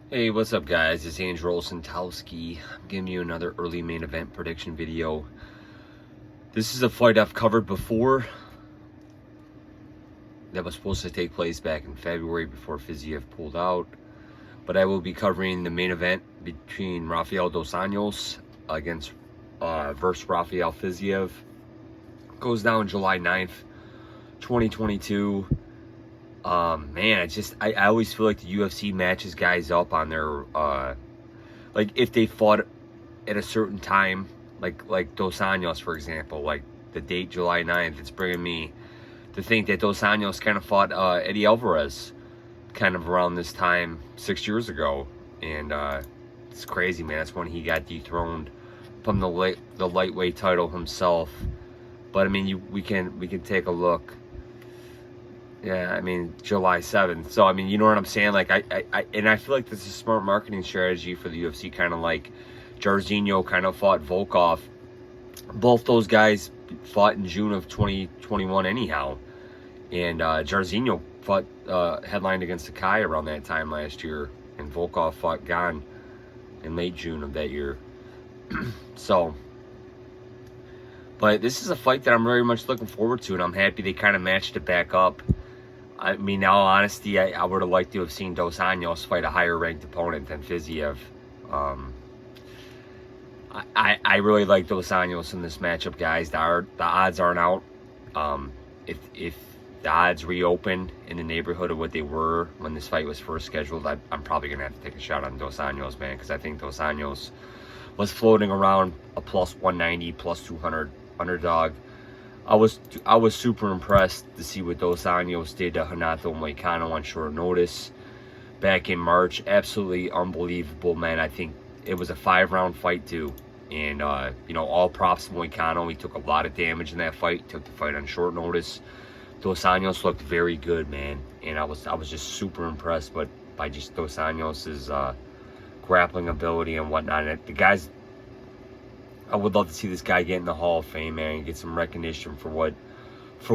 Hey, what's up guys? It's Anjos. I'm giving you another early main event prediction video. This is a fight I've covered before that was supposed to take place back in February before Fiziev pulled out. But I will be covering the main event between Rafael Dos Anjos versus Rafael Fiziev. Goes down July 9th, 2022. Man, I always feel like the UFC matches guys up on their like if they fought at a certain time, like Dos Anjos, for example, like the date July 9th, it's bringing me to think that Dos Anjos kind of fought Eddie Alvarez kind of around this time 6 years ago, and it's crazy, man. That's when he got dethroned from the lightweight title himself. But I mean, we can take a look. Yeah, I mean, July 7th. So, I mean, you know what I'm saying? Like, I feel like this is a smart marketing strategy for the UFC, kind of like Jairzinho kind of fought Volkov. Both those guys fought in June of 2021 anyhow. And Jairzinho fought, headlined against Sakai around that time last year. And Volkov fought Gan in late June of that year. So, but this is a fight that I'm very much looking forward to, and I'm happy they kind of matched it back up. I mean, in all honesty, I would have liked to have seen Dos Anjos fight a higher ranked opponent than Fiziev. I really like Dos Anjos in this matchup, guys. The odds aren't out. If the odds reopen in the neighborhood of what they were when this fight was first scheduled, I'm probably going to have to take a shot on Dos Anjos, man, because I think Dos Anjos was floating around a plus 190, plus 200 underdog. I was super impressed to see what Dos Anjos did to Renato Moicano on short notice back in March. Absolutely unbelievable, man. I think it was a 5-round fight too, and you know, all props to Moicano. He took a lot of damage in that fight. Took the fight on short notice. Dos Anjos looked very good, man, and I was just super impressed by just Dos Anjos's grappling ability and whatnot. And the guys, I would love to see this guy get in the Hall of Fame, man, and get some recognition for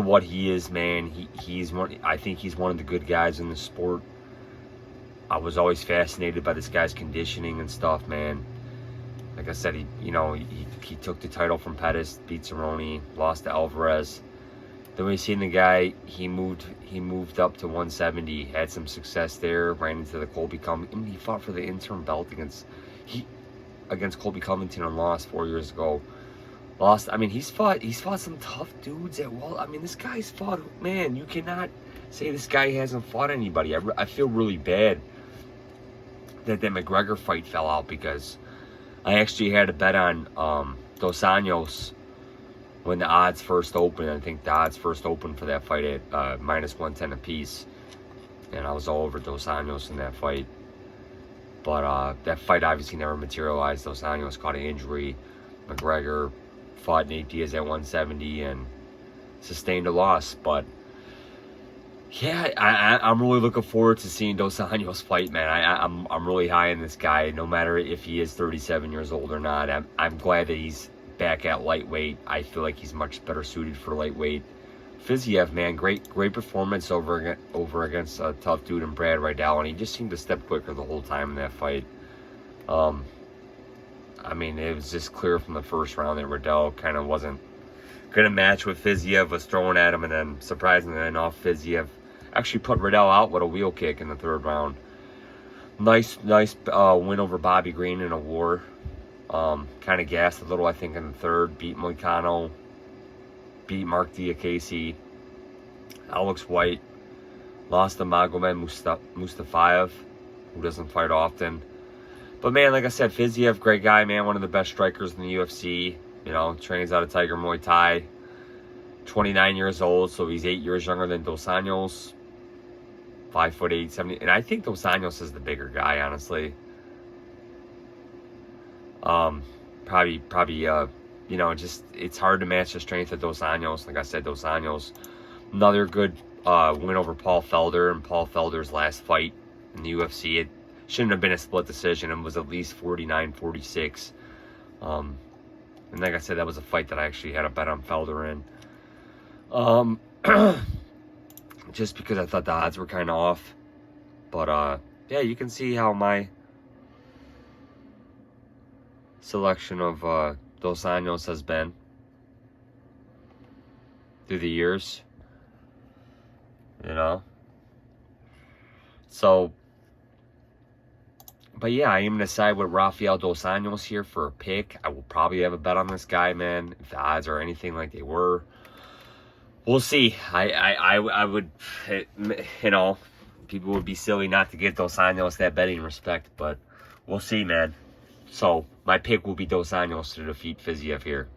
what he is, man. He's one. I think he's one of the good guys in the sport. I was always fascinated by this guy's conditioning and stuff, man. Like I said, he took the title from Pettis, beat Cerrone, lost to Alvarez. Then we seen the guy. He moved up to 170, had some success there, ran into the Colby Covington. He fought for the interim belt against Colby Covington and lost 4 years ago. Lost. I mean, he's fought some tough dudes at well. I mean, this guy's fought. Man, you cannot say this guy hasn't fought anybody. I feel really bad that McGregor fight fell out, because I actually had a bet on Dos Anjos when the odds first opened. I think the odds first opened for that fight at minus 110 apiece, and I was all over Dos Anjos in that fight. But that fight obviously never materialized. Dos Anjos caught an injury. McGregor fought Nate Diaz at 170 and sustained a loss. But yeah, I'm really looking forward to seeing Dos Anjos fight, man. I'm really high on this guy, no matter if he is 37 years old or not. I'm glad that he's back at lightweight. I feel like he's much better suited for lightweight. Fiziev, man, great performance over against a tough dude in Brad Riddell, and he just seemed to step quicker the whole time in that fight. I mean, it was just clear from the first round that Riddell kind of wasn't going to match what Fiziev was throwing at him, and then surprisingly enough, Fiziev actually put Riddell out with a wheel kick in the third round. Nice win over Bobby Green in a war. Kind of gassed a little, I think, in the third. Beat Moicano. Beat Mark Diakase, Alex White, lost to Magomed Mustafayev, who doesn't fight often. But man, like I said, Fiziev, great guy, man, one of the best strikers in the UFC. You know, trains out of Tiger Muay Thai. 29 years old, so he's 8 years younger than Dos Anjos. 5'8", 70, and I think Dos Anjos is the bigger guy, honestly. Probably. You know, just it's hard to match the strength of Dos Anjos. Like I said, Dos Anjos, another good win over Paul Felder, and Paul Felder's last fight in the UFC. It shouldn't have been a split decision. It was at least 49-46. And like I said, that was a fight that I actually had a bet on Felder in. Just because I thought the odds were kind of off. But yeah, you can see how my selection of Dos Anjos has been through the years, you know. So, but yeah, I am gonna side with Rafael Dos Anjos here for a pick. I will probably have a bet on this guy, man. If the odds are anything like they were, we'll see. I would, you know, people would be silly not to give Dos Anjos that betting respect, but we'll see, man. So my pick will be Dos Anjos to defeat Fiziev here.